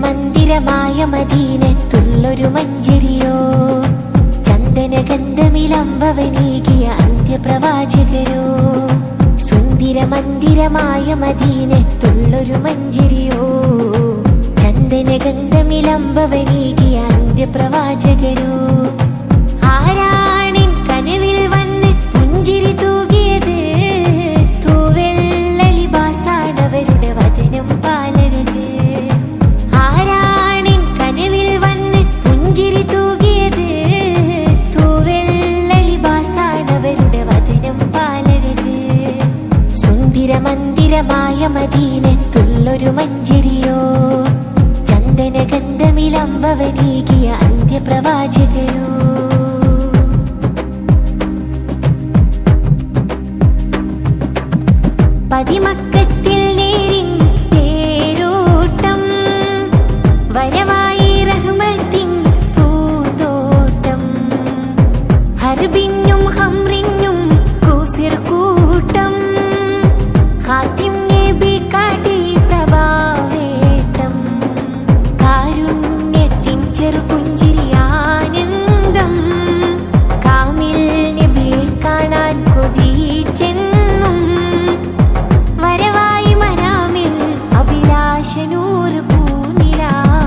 മന്ദിരമായ മദീനത്തുള്ളൊരു മഞ്ചരിയോ, ചന്ദനഗന്ധമിലമ്പവനീകിയ അന്ത്യപ്രവാചകരോ. സുന്ദര മന്ദിരമായ മദീനത്തുള്ളൊരു മഞ്ചരിയോ, ചന്ദനഗന്ധമിലമ്പവനീകിയ അന്ത്യപ്രവാചകരോ. ആരാണിൻ കനവിൽ വന്ന് പുഞ്ചിരി തൂകിയത്, തൂവെള്ള ലിബാസാണവരുടെ വദനം പാലഴക്. ആരാണിൻ കനവിൽ വന്ന് പുഞ്ചിരി തൂകിയത്, തൂവെള്ള ലിബാസാണവരുടെ വദനം പാലഴക്. സുന്ദര മന്ദിരമായ മദീനത്തുള്ളൊരു മഞ്ചരിയോ, ചന്ദനഗന്ധമിലമ്പവനീകിയ അന്ത്യപ്രവാചകരോ. പതിമക്കത്തിൽ നേരിൻ തേരോട്ടം, വരവായി റഹ്മത്തിൻ പൂന്തോട്ടം. ഹർബിനും ഹംറിനും കൂഫിർ കൂട്ടം, ഖാതിം നബി കാട്ടി പ്രഭാവേട്ടം. കാരുണ്യത്തിൻ ചെറുപുഞ്ചിരി ആനന്ദം, കാമിൽ നബിയെ കാണാൻ കൊതിച്ചെന്നും. വരവായി മനാമിൽ അഭിലാഷനൂർ പൂനില.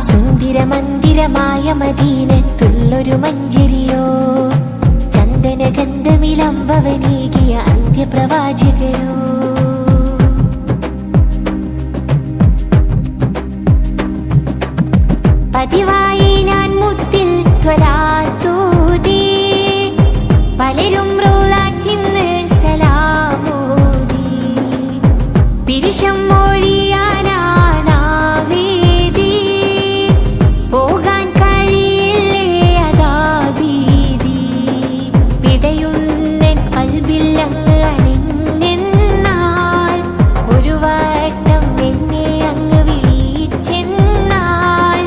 സുന്ദര മന്ദിരമായ മദീനത്തുള്ളൊരു മഞ്ചരിയോ, ചന്ദനഗന്ധമിലമ്പവനീകിയ അന്ത്യപ്രവാചകരോ. പതിവായി ഞാൻ മുത്തിൽ സ്വലാത്തൂതി, പലരും റൗളാറ്റിന്ന് സലാമോതി. പിരിശം മൊഴിയാനാവേദി, പോകാൻ കഴിയില്ലേ അതാ ഭീതി. പിടയുന്നൻ കൽബിൽ അങ്ങ് അണിഞ്ഞെന്നാൽ, ഒരു വട്ടം എന്നെ അങ്ങ് വിളിച്ചെന്നാൽ,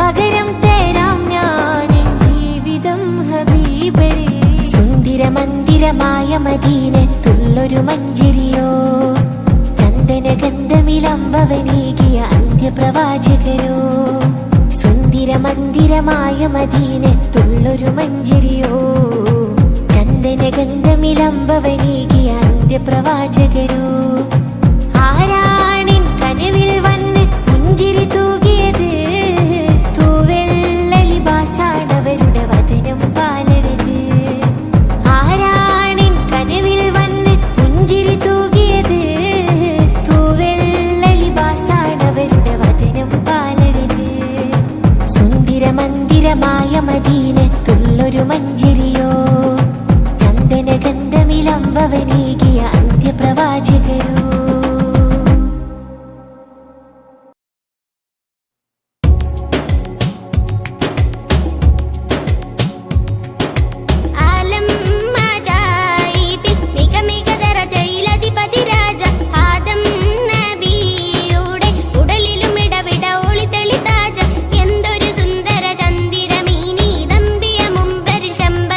പകരം തരാം ഞാൻ ജീവിതം ഹബീബരേ. സുന്ദര മന്ദിരമായ മദീനത്തുള്ളൊരു മഞ്ചരിയോ, ചന്ദനഗന്ധമിലമ്പവനീകിയ അന്ത്യപ്രവാചകരോ. സുന്ദര മന്ദിരമായ മദീനത്തുള്ളൊരു മഞ്ചരിയോ, ചന്ദനഗന്ധമിലമ്പവനീകിയ അന്ത്യപ്രവാചകരോ. ആരാണിൻ കനവിൽ വന്ന് പുഞ്ചിരി തൂകിയത്, തൂവെള്ള ലിബാസാണവരുടെ വദനം പാലഴക്. ആരാണിൻ കനവിൽ വന്ന് പുഞ്ചിരി തൂകിയത്, തൂവെള്ള ലിബാസാണവരുടെ വദനം പാലഴക്. സുന്ദര മന്ദിരമായ മദീനത്തുള്ളൊരു മഞ്ചരിയോ, ചന്ദനഗന്ധമിലമ്പവനീകിയ അന്ത്യപ്രവാചകരോ. എന്തൊരു സുന്ദര ചന്ദിരമീനി ദമ്പിയ മുമ്പരിൽ ചെമ്പ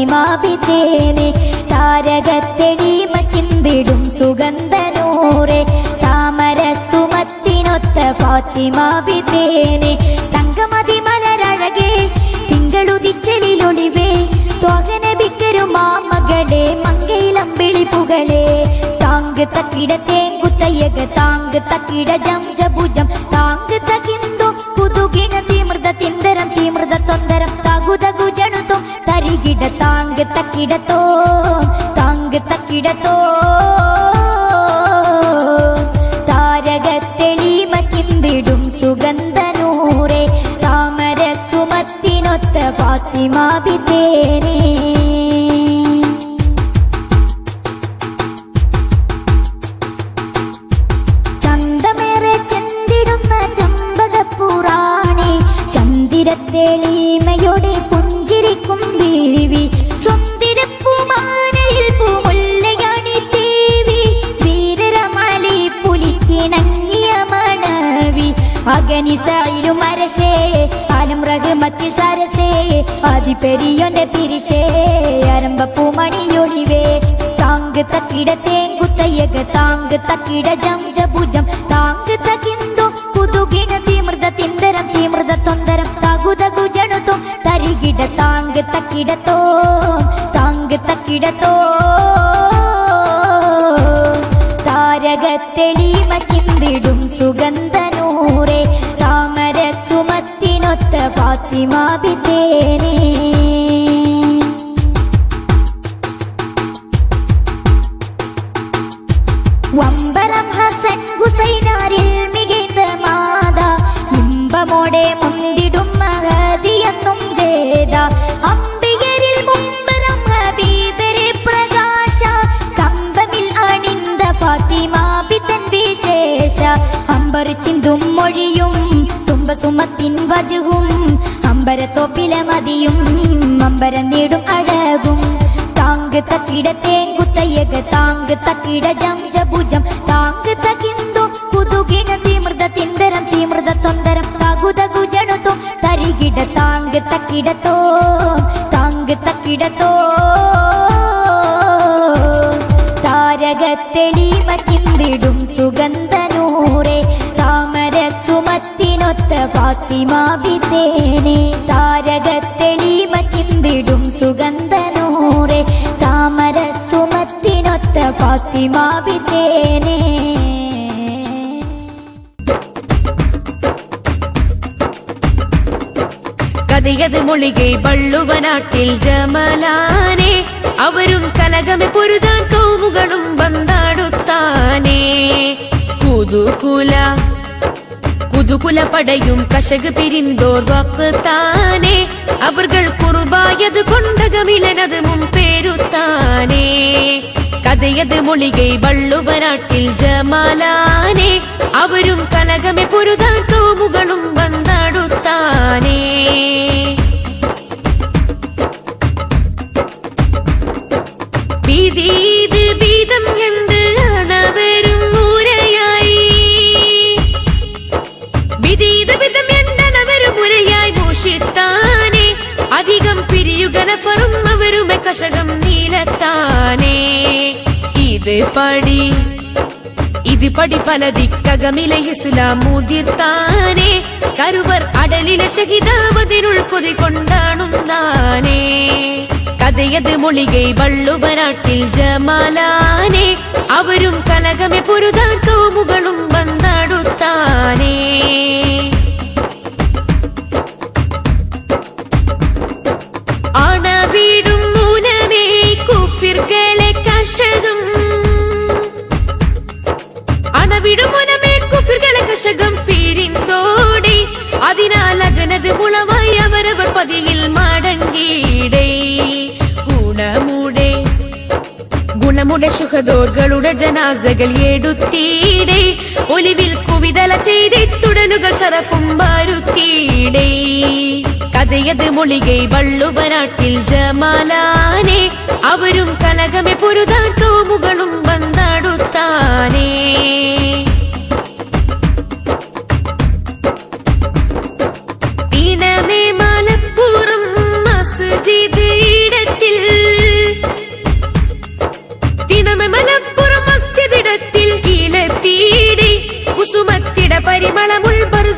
ഫാത്തിമ ബിത്തേനെ താരകത്തെളിമ ചിന്തിടും സുഗന്ധനൂറെ താമര സുമത്തിനൊത്ത ഫാത്തിമ ബിത്തേനെ തങ്കമതി മലരഴകേ തിങ്കളുദിച്ചലിലൊളിവേ ത്വകനബിക്കരുമാമകളെ മങ്കയിലമ്പിളിപ്പുകളെ താങ്ക് തക്കിട തേങ്കുത്തയ്യക താങ്ക് തക്കിട ജംജഭുജം താങ്ക് തകിന്തു കുതുകിണ തീമൃത തിന്തരം തീമൃത തൊന്തരം തകുതകു ജണുതും തരികിട താങ്ക് തക്കിടത്തോ താങ്ക് തക്കിടത്തോ താരകത്തെളിമ ചിന്തിടും സുഗന്ധനൂറെ താമര സുമത്തിനൊത്ത ഫാത്തിമ ബിത്തേനെ തെളിമയോടെ പുഞ്ചിരിക്കും ബീവി സുന്ദരപ്പൂമാനയിൽ പൂമുല്ലയാണി ദേവി വീരരമാലി പുലിക്കിണങ്ങിയ മണവി അഗനിസായിലും അരശേ ആലം റഹ്മത്തിൽ സരസേ ആദിപെരിയോന്റെ പിരിശേ അരമ്പപ്പൂമണിയൊളിവേ താങ്ക് തക്കിട തേങ്കുത്തയ്യക താങ്ക് തക്കിട ജംജഭുജം താങ്ക് തകിന്തു കുതുകിണ തീമൃത തിന്തരം തീമൃത തൊന്തരം തകുതകു ജണുതും തരികിട താങ്ക് തക്കിടത്തോ താങ്ക് തക്കിടത്തോ താരകത്തെളിമ ചിന്തിടും സുഗന്ധനൂറെ താമര സുമത്തിനൊത്ത ഫാത്തിമ ബിത്തേനെ വമ്പരം ഹസൻ ഹുസൈനാരിൽ മികൈന്ത മാത ഇമ്പമോടെ മുന്തിടും മഹദിയെന്നും ജേത അംബികരിൽ മുമ്പരം ഹബീബരെ പ്രകാശ കമ്പമിൽ അണിന്ത ഫാത്തിമ ബിത്തൻ വിശേഷ അമ്പർ ചിന്തും മൊഴിയും തുമ്പസുമത്തിൻ വജുവും അമ്പരത്തോപ്പിലെ മതിയും അമ്പരം നീടും അഴകും താങ്ക് തക്കിട തേങ്കുത്തയ്യക താങ്ക് തക്കിട ജംജഭുജം താങ്ക് തകിന്തു കുതുകിണ തീമൃത തിന്തരം തീമൃത തൊന്തരം തകുതകു ജണുതും തരികിട താങ്ക് തക്കിടത്തോ താങ്ക് തക്കിടത്തോ താരകത്തെളിമ ചിന്തിടും സുഗന്ധനൂറെ താമര സുമത്തിനൊത്ത ഫാത്തിമ ബിത്തേനെ താരകത്തെളിമ ചിന്തിടും സുഗന്ധനൂറെ താമര സുമത്തിനൊത്ത ഫാത്തിമ ബിത്തേനെ കഥയത് മൊഴികെ വള്ളുവനാട്ടിൽ ജമലാനെ അവരും കലകമെ പൊരുതാൻ കൗമുകളും ബന്ധാടുത്താനേ കുതുകുല പടയും കശക് പിരിന്തോർ വക്താനേ അവർകൾ കുറുബായത് കൊണ്ടകമിലനത് മുമ്പേരുത്താനേ കഥയത് മൊഴികെ വള്ളുവനാട്ടിൽ ജമാലാനെ അവരും കലകമെ പൊരുതാൻ കൗമുകളും ബന്ധാടുത്താനേ ബീദീത് ബീദം കണ്ട് അണവരും മുരയായി ബിദീത് ബിദം എണ്ടനവരും മുരയായി മോഷിത്താനേ അധികം പിരിയുഗനഫറും അവരുമെ കശകം നീലത്താനേ ഇത് പടി പല ദിക്കകമിലെ ഇസ്ലാം മുതിർത്താനേ കരുവർ അടലിലെ ഷഹിദാവതിനുൾ കൊതി കൊണ്ടാണുന്നാനേ കഥയത് മൊഴികെ വള്ളുവനാട്ടിൽ ജമാലാനെ അവരും കലകമെ പൊരുതാൻ കൗമുകളും ബന്ധാടുത്താനേ ആണവീടും മൂനമേ കുഫിർകളെ കശകം അണവിടും മുനമേ കുഫിർകളെ കശകം പിരിന്തോടെ അതിനാൽ അകനത് മുളവായി അവരവർ പതിയിൽ മടങ്ങിയിടേ ഗുണമുടെ ശുഹദോർകളുടെ ജനാസകൾ എടുത്തീടേ ഒലിവിൽ കുവിതല ചെയ്തിട്ടുടലുകൾ ശറഫും വരുത്തീടേ കഥയത് മൊഴികെ വള്ളുവനാട്ടിൽ ജമാലാനെ അവരും കലകമെ പൊരുതാൻ കൗമുകളും ബന്ധാടുത്താനേ ഈണമേ മലപ്പുറം മസ്ജിദ് ഇടത്തിൽ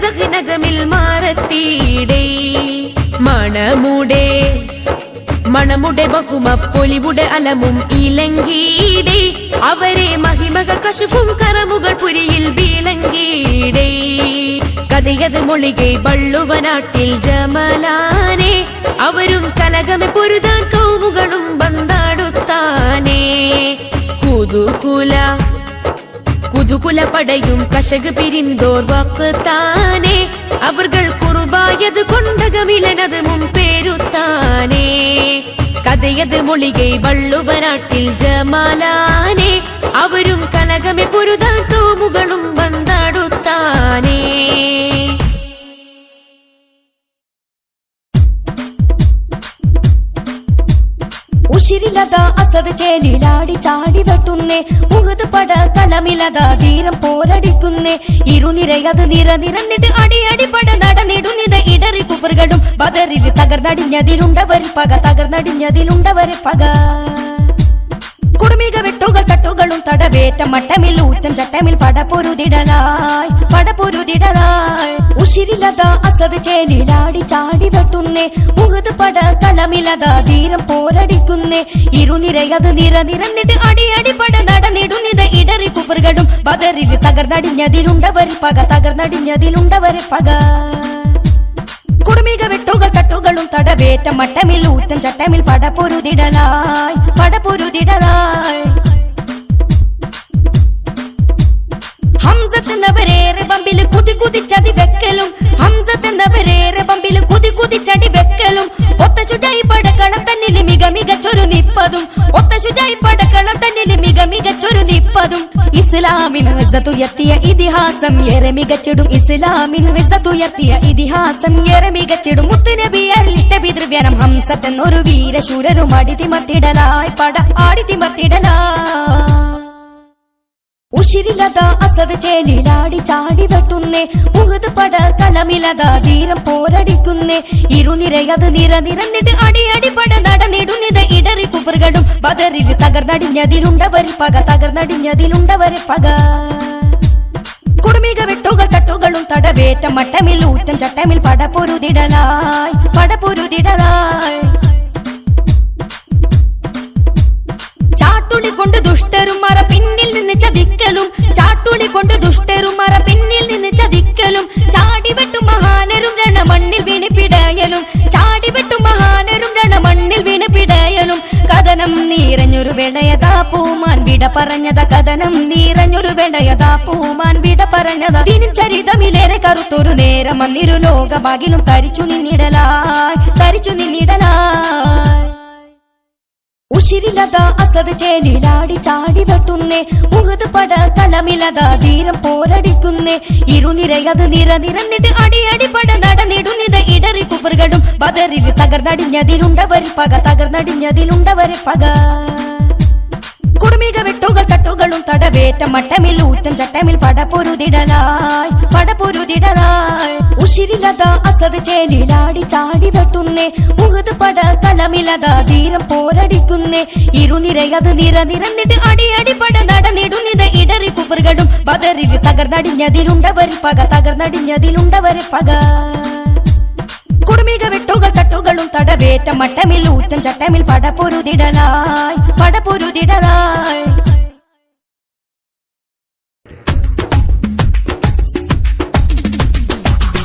സഹനഗമിൽ മാറത്തീടേ മണമുടെ ബഹുമപ്പൊലിവുടെ അലമും ഇലങ്കീടേ അവരെ മഹിമകൾ കശുഫും കറമുകൾ പുരിയിൽ വീളങ്കീടേ കഥയത് മൊഴികെ വള്ളുവനാട്ടിൽ ജമലാനെ അവരും കലകമെ പൊരുതാൻ കൗമുകളും ബന്ധാടുത്താനേ കുതുകുല പടയും കശക് പിരിന്തോർ വക്താനേ അവർകൾ കുറുബായത് കൊണ്ടകമിലനത് മുമ്പേരുത്താനേ കഥയത് മൊഴികെ വള്ളുവനാട്ടിൽ ജമാലാനെ അവരും കലകമെ പൊരുതാൻ തോമുകളും ബന്ധാടുത്താനേ ഉശിരിലത അസദ് ചേലിലാടി ചാടി വെട്ടുന്നേ മുഹദ് പട കലമിലത ധീരം പോരടിക്കുന്നേ ഇരുനിരയത് നിറന്നിട്ട് അടിയടി പട നടന്നിടുന്നത് ഇടറി കുഫറുകളും ബദറിൽ തകർന്നടിഞ്ഞതിലുണ്ടവരിൽ പക കുടുമിക വെട്ടുകൾ തട്ടുകളും തടവേറ്റ മട്ടമിൽ ഊറ്റം ചട്ടമിൽ പടപൊരുതിടലായി ഉശിരിലത അസദ് ചേലിലാടി ചാടി വെട്ടുന്നേ മുഹദ് പട കലമിലത ധീരം പോരടിക്കുന്നേ ഇരുനിരയത് നിറന്നിട്ട് അടിയടി പട നടന്നിടുന്നത് ഇടറി കുഫറുകളും ബദറിൽ തകർന്നടിഞ്ഞതിലുണ്ടവരിൽ പക കുടുമിക വെട്ടുകൾ തട്ടുകളും തടവേറ്റ മട്ടമിൽ ഊറ്റം ചട്ടമിൽ പടപൊരുതിടലായി ഹംസത്തെന്നവരേറെ ബമ്പിൽ കുതിച്ചടി വെക്കലും ഒത്ത ശുചായി പടക്കളം തന്നിൽ മികച്ചൊരു നിപ്പതും ഇസ്ലാമിൻ ഇസ്സത്തുയർത്തിയ ഇതിഹാസം ഏറെ മികച്ചിടും മുത്തുനബി അരുളിട്ട പിതൃവ്യനം ഹംസത്തെന്നൊരു വീരശൂരരും ആടിത്തിമർത്തിടലായി ഉശിരിലത അസദ് ചേലിലാടി ചാടി വെട്ടുന്നേ മുഹദ് പട കലമിലത ധീരം പോരടിക്കുന്നേ ഇരുനിരയത് നിറന്നിട്ട് അടിയടി പട നടന്നിടുന്നത് ഇടറി കുഫറുകളും ബദറിൽ തകർന്നടിഞ്ഞതിലുണ്ടവരിൽ പക കുടുമിക വെട്ടുകൾ തട്ടുകളും തടവേറ്റ മട്ടമിൽ ഊറ്റം ചട്ടമിൽ പടപൊരുതിടലായി ചാട്ടുളി കൊണ്ട് ദുഷ്ടരും മറ പിന്നിൽ നിന്ന് ചതിക്കലും ചാടിവെട്ടും മഹാനരും രണമണ്ണിൽ വീണപിടയലും കഥനം നീറഞ്ഞൊരു വെടയതാ പൂമാൻ വിട പറഞ്ഞതാ ദിനം ചരിതമിലേറെ കറുത്തൊരു നേരം വന്നിരു ലോകഭാഗിലും തരിച്ചു നിന്നിടലായി ഉശിരിലത അസദ് ചേലിലാടി ചാടി വെട്ടുന്നേ മുഹദ് പട കലമിലത ധീരം പോരടിക്കുന്നേ ഇരുനിരയത് നിറന്നിട്ട് അടിയടി പട നടന്നിടുന്നത് ഇടറി കുഫറുകളും ബദറിൽ തകർന്നടിഞ്ഞതിലുണ്ടവരിൽ പക കുടുമിക വെട്ടുകൾ തട്ടുകളും തടവേറ്റ മട്ടമിൽ ഊറ്റം ചട്ടമിൽ പടപൊരുതിടലായി ഉശിരിലത അസദ് ചേലിലാടി ചാടി വെട്ടുന്നേ മുഹദ് പട കലമിലത ധീരം പോരടിക്കുന്നേ ഇരുനിരയത് നിറന്നിട്ട് അടിയടി പട നടന്നിടുന്നത് ഇടറി കുഫറുകളും ബദറിൽ തകർന്നടിഞ്ഞതിലുണ്ടവരിൽ പക കുടുമിക വെട്ടുകൾ തട്ടുകളും തടവേറ്റ മട്ടമിൽ ഊറ്റം ചട്ടമിൽ പടപൊരുതിടലായി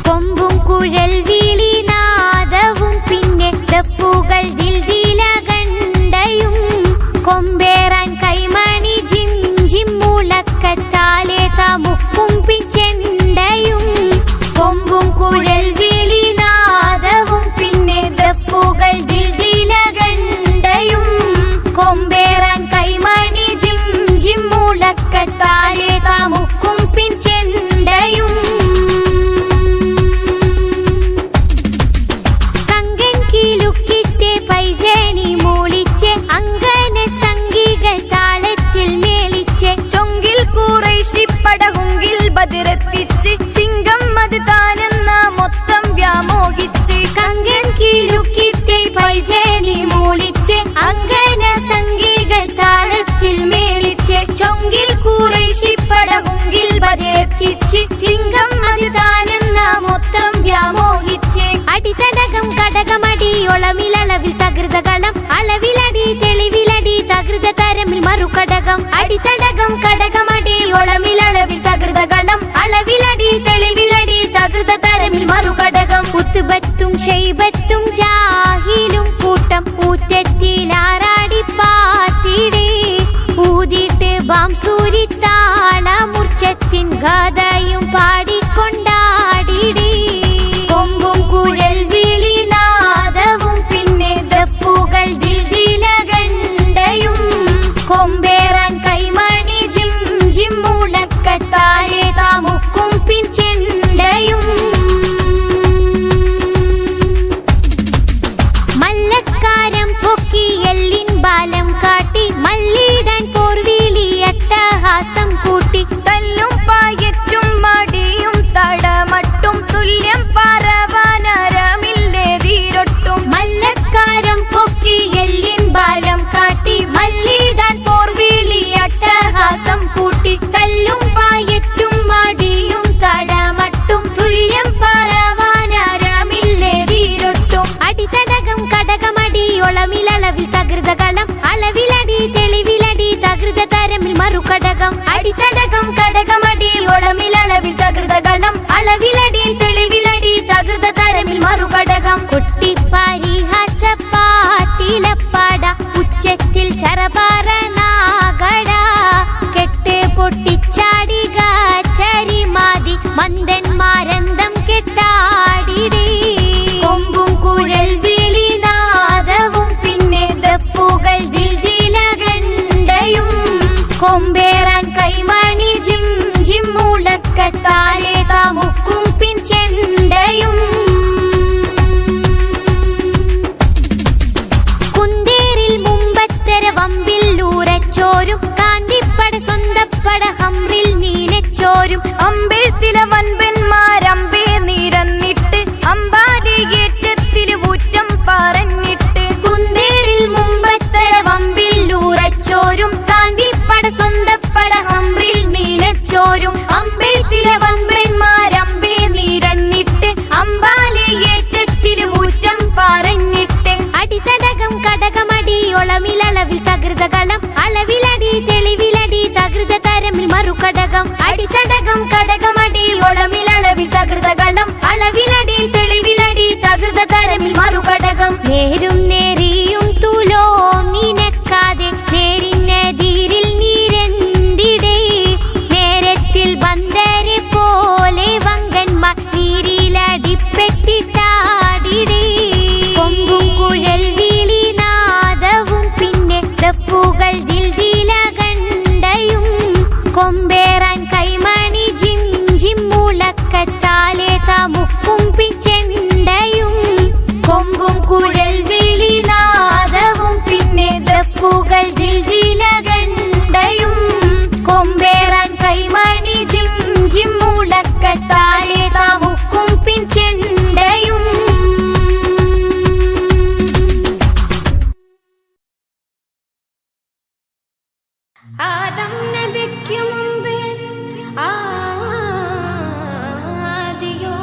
കൊമ്പും കുഴൽ വീളി നാദവും പിന്നെ ദഫുകൾ ദിൽദില കണ്ടയും കൊമ്പേറാൻ കൈമണി ജിം ജിം മുളക്കത്താലെ തമുക്കും പിച്ചെണ്ടയും കൊമ്പും കുഴൽ വീളി നാദവും പിന്നെ ദഫുകൾ ദിൽദില കണ്ടയും കൊമ്പേറാൻ കൈമണി ജിം ജിം മുളക്കത്താലെ തമുക്കും പിച്ചെണ്ടയും പൈജേണി മൂളിച്ച് അങ്കന സംഗീകൾ താളത്തിൽ മേളിച്ച് ചൊങ്കിൽ കുറേശി പടകുങ്കിൽ ബദിരത്തിച്ച് സിംഗം അത് താനെന്ന മൊത്തം വ്യാമോഹിച്ച് കങ്കൻ കീലുക്കിത്തെ പൈജേണി മൂളിച്ച് അങ്കന സംഗീകൾ താളത്തിൽ മേളിച്ച് ചൊങ്കിൽ കുറേശി പടകുങ്കിൽ ബദിരത്തിച്ച് സിംഗം അത് താനെന്ന ഒളമിളളവിൽ തകൃതകളം അളവിലടി തെളിവിലടി തകൃത തരമിൽ മറുകടകം അടിത്തടകം കടകമടി ഒളമിളളവിൽ തകൃതകളം അളവിലടി തെളിവിലടി തകൃത തരമിൽ മറുകടകം ഉത്തുബത്തും ഷൈബത്തും ജാഹിലും കൂട്ടം ഊറ്റത്തിലാറാടി പാത്തിടേ ഊതിട്ട് ബാംസൂരി താളമുർച്ചത്തിൻ ഗാഥയും പാടിക്കൊണ്ടാടിടേ കൊമ്പും കുഴൽ വിളിനാദവും പിന്നെ ദഫുകൾ ദിൽദിലകണ്ടയും കൊമ്പേറാൻ കൈമണി ജിം ജിം മുഴക്കത്താലെ താമുക്കും പിൻചെണ്ടയും മല്ലക്കാരം പൊക്കി എല്ലിൻ ബാലം കാട്ടി മല്ലിടാൻ പോർവിളി അട്ടഹാസം കൂട്ടി തല്ലും പായറ്റും മടിയും തടമട്ടും തുല്യം പറവാനരമില്ലേതീരൊട്ടും മല്ലക്കാരം പൊക്കി എല്ലിൻ ബാലം കാട്ടി മല്ലിടാൻ പോർവിളി അട്ടഹാസം കൂട്ടി തല്ലും പായറ്റും മടിയും തടമട്ടും തുല്യം പറവാനരമില്ലേതീരൊട്ടും അടിത്തടകം കടകമടി ഒളമിളളവിൽ തകൃതകളം അളവിലടി തെളിവിലടി തകൃത തരമിൽ മറുകടകം അടിത്തടകം കടകമടി ഒളമിളളവിൽ തകൃതകളം അളവിലടി തെളിവിലടി തകൃത തരമിൽ മറുകടകം കുട്ടിപ്പാരിഹാസ പാട്ടിലപ്പാട ഉച്ചത്തിൽ ചറപാറ നാഗട കെട്ട് പൊട്ടിച്ചാടിക ചരിമാതി മന്ദന്മാരന്തം കെട്ടാടിടേ കൊമ്പും കുഴൽ വിളിനാദവും പിന്നെ ദഫുകൾ ദിൽദിലകണ്ടയും കൊമ്പേറാൻ കൈമണി ജിം ജിം മുഴക്കത്താലെ താമുക്കും പിൻചെണ്ടയും കുന്തേറിൽ മുമ്പത്തര വമ്പിൽ ഊരച്ചോരും കാന്തിപ്പട സ്വന്തപ്പട ഹംറിൽ നീനച്ചോരും അമ്പെഴുത്തില വൻപന്മാരമ്പേ നിരന്നിട്ട് അമ്പാലിയേറ്റത്തില് ഊറ്റം പറഞ്ഞിട്ട് കുന്തേറിൽ മുമ്പത്തര വമ്പിൽ ഊരച്ചോരും കാന്തിപ്പട സ്വന്തപ്പട ഹംറിൽ നീനച്ചോരും അമ്പെഴുത്തില വൻപന്മാരമ്പേ നിരന്നിട്ട് അമ്പാലിയേറ്റത്തില് ഊറ്റം പറഞ്ഞിട്ട് അടിത്തടകം കടകമടി ഒളമിളളവിൽ തകൃതകളം അളവിലടി തെളിവിലടി തകൃത തരമിൽ മറുകടകം അടിത്തടകം കടകമടി ഒളമിളളവിൽ തകൃതകളം അളവിലടി തെളിവിലടി തകൃത തരമിൽ മറുകടകം നേരും നേരിയും തുലോം നിനക്കാതെ നേരിനെതിരിൽ നീരെന്തിടേ നേരത്തിൽ ബന്ദരെ പോലെ വങ്കന്മാർ നീരിലടിപ്പെട്ടി ചാടിടേ കൊമ്പും കുഴൽ വിളിനാദവും പിന്നെ ദഫുകൾ ദിൽദിലകണ്ടയും കൊമ്പേറാൻ കൈമണി ജിം ജിം മുഴക്കത്താലെ താമുക്കും പിൻചെണ്ടയും കൊമ്പും കുഴൽ വിളിനാദവും പിന്നെ ദഫുകൾ ദിൽദിലകണ്ടയും കൊമ്പേറാൻ കൈമണി ജിം ജിം മുഴക്കത്താലെ താമുക്കും പിൻചെണ്ടയും ആദം നബിക്ക് മുമ്പേ ആദിയോ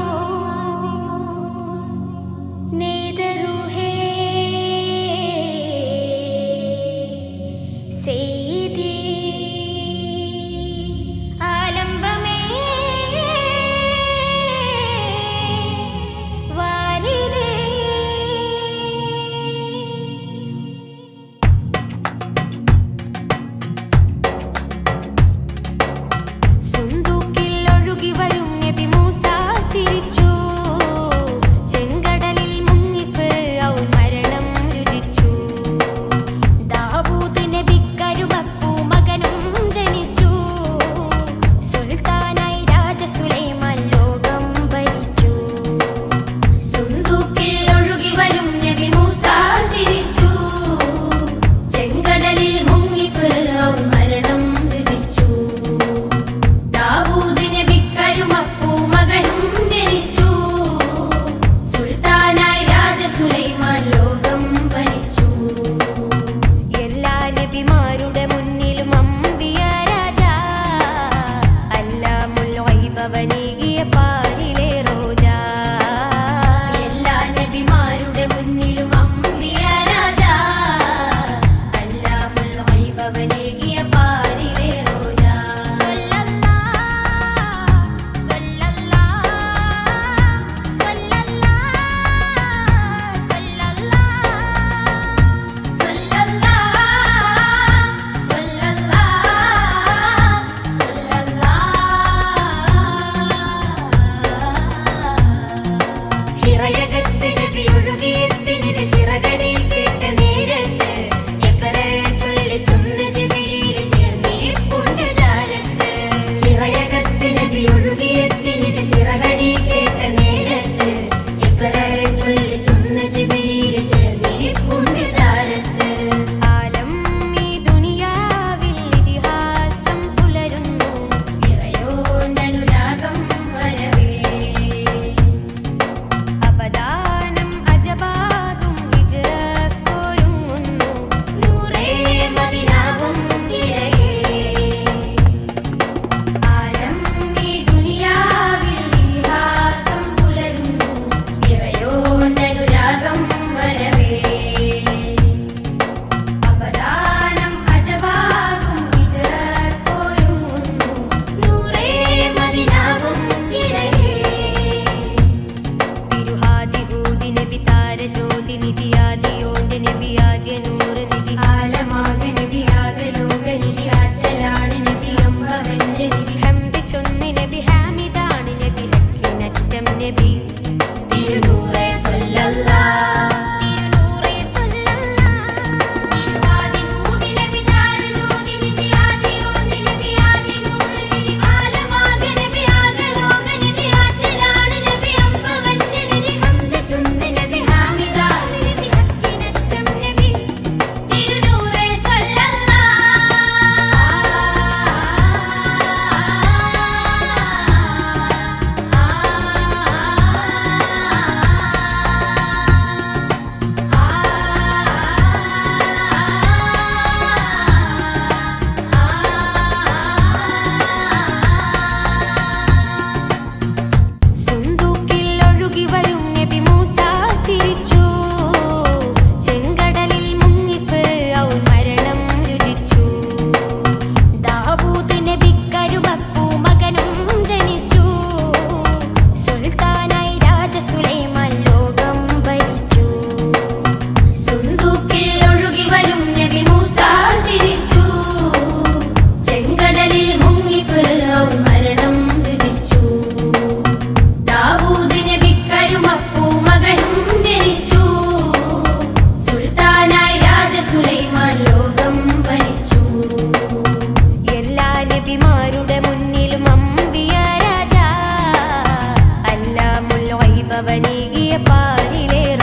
വൈഭവനീകിയ പാരിലേറെ